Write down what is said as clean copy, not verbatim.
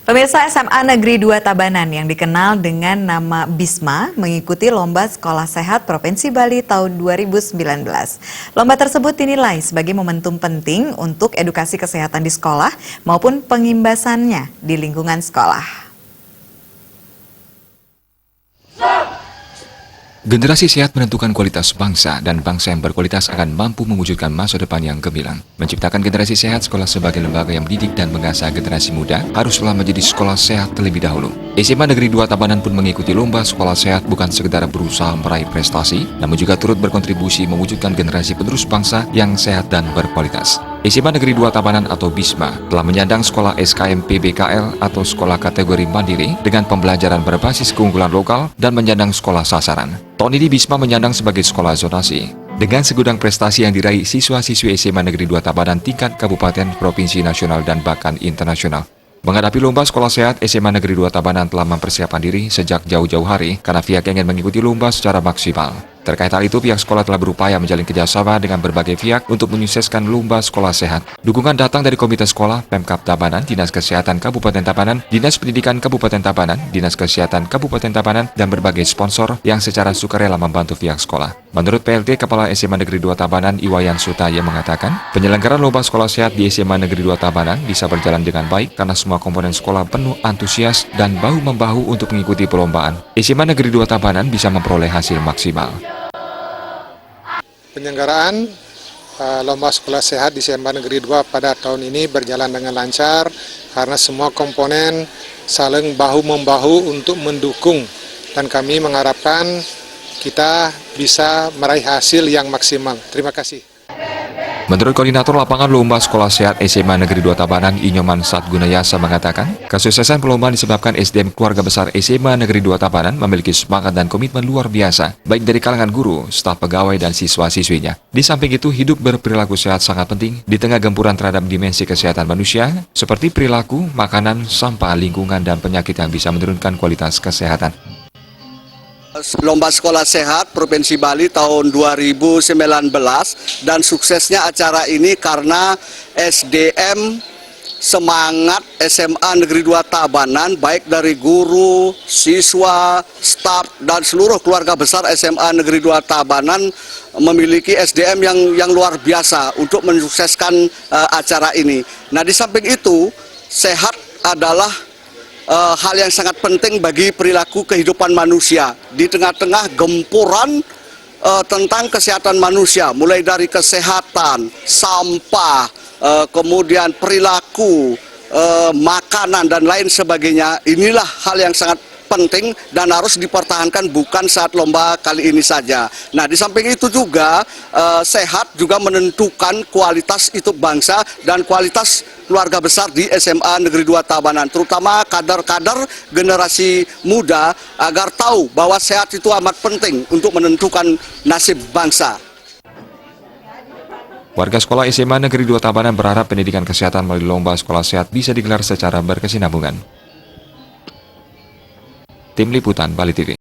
Pemirsa, SMA Negeri 2 Tabanan yang dikenal dengan nama Bisma mengikuti Lomba Sekolah Sehat Provinsi Bali tahun 2019. Lomba tersebut dinilai sebagai momentum penting untuk edukasi kesehatan di sekolah maupun pengimbasannya di lingkungan sekolah. Generasi sehat menentukan kualitas bangsa, dan bangsa yang berkualitas akan mampu mewujudkan masa depan yang gemilang. Menciptakan generasi sehat, sekolah sebagai lembaga yang mendidik dan mengasah generasi muda haruslah menjadi sekolah sehat terlebih dahulu. SMA Negeri 2 Tabanan pun mengikuti lomba sekolah sehat bukan sekedar berusaha meraih prestasi, namun juga turut berkontribusi mewujudkan generasi penerus bangsa yang sehat dan berkualitas. SMA Negeri 2 Tabanan atau Bisma telah menyandang sekolah SKM PBKL atau sekolah kategori mandiri dengan pembelajaran berbasis keunggulan lokal dan menyandang sekolah sasaran. Tahun ini Bisma menyandang sebagai sekolah zonasi. Dengan segudang prestasi yang diraih siswa-siswi SMA Negeri 2 Tabanan tingkat kabupaten, provinsi, nasional, dan bahkan internasional. Menghadapi lomba sekolah sehat, SMA Negeri 2 Tabanan telah mempersiapkan diri sejak jauh-jauh hari karena pihak ingin mengikuti lomba secara maksimal. Terkait hal itu, pihak sekolah telah berupaya menjalin kerjasama dengan berbagai pihak untuk menyukseskan lomba sekolah sehat. Dukungan datang dari Komite Sekolah, Pemkab Tabanan, Dinas Kesehatan Kabupaten Tabanan, Dinas Pendidikan Kabupaten Tabanan, Dinas Kesehatan Kabupaten Tabanan, dan berbagai sponsor yang secara sukarela membantu pihak sekolah. Menurut PLT Kepala SMA Negeri 2 Tabanan, Iwayan Sutaya mengatakan, penyelenggaraan lomba sekolah sehat di SMA Negeri 2 Tabanan bisa berjalan dengan baik karena semua komponen sekolah penuh antusias dan bahu-membahu untuk mengikuti perlombaan. SMA Negeri 2 Tabanan bisa memperoleh hasil maksimal. Penyelenggaraan lomba sekolah sehat di SMA Negeri 2 pada tahun ini berjalan dengan lancar karena semua komponen saling bahu-membahu untuk mendukung, dan kami mengharapkan kita bisa meraih hasil yang maksimal. Terima kasih. Menurut Koordinator Lapangan Lomba Sekolah Sehat SMA Negeri 2 Tabanan, Inyoman Satgunayasa mengatakan, kesuksesan perlombaan disebabkan SDM keluarga besar SMA Negeri 2 Tabanan memiliki semangat dan komitmen luar biasa, baik dari kalangan guru, staf pegawai, dan siswa-siswinya. Di samping itu, hidup berperilaku sehat sangat penting di tengah gempuran terhadap dimensi kesehatan manusia, seperti perilaku, makanan, sampah, lingkungan, dan penyakit yang bisa menurunkan kualitas kesehatan. Lomba Sekolah Sehat Provinsi Bali tahun 2019, dan suksesnya acara ini karena SDM semangat SMA Negeri 2 Tabanan, baik dari guru, siswa, staf, dan seluruh keluarga besar SMA Negeri 2 Tabanan memiliki SDM yang luar biasa untuk mensukseskan acara ini. Nah, di samping itu, sehat adalah hal yang sangat penting bagi perilaku kehidupan manusia di tengah-tengah gempuran tentang kesehatan manusia, mulai dari kesehatan, sampah, kemudian perilaku, makanan, dan lain sebagainya. Inilah hal yang sangat penting dan harus dipertahankan bukan saat lomba kali ini saja. Nah, di samping itu juga sehat juga menentukan kualitas hidup bangsa dan kualitas keluarga besar di SMA Negeri 2 Tabanan, terutama kader-kader generasi muda agar tahu bahwa sehat itu amat penting untuk menentukan nasib bangsa. Warga sekolah SMA Negeri 2 Tabanan berharap pendidikan kesehatan melalui lomba sekolah sehat bisa digelar secara berkesinambungan. Tim Liputan Bali TV.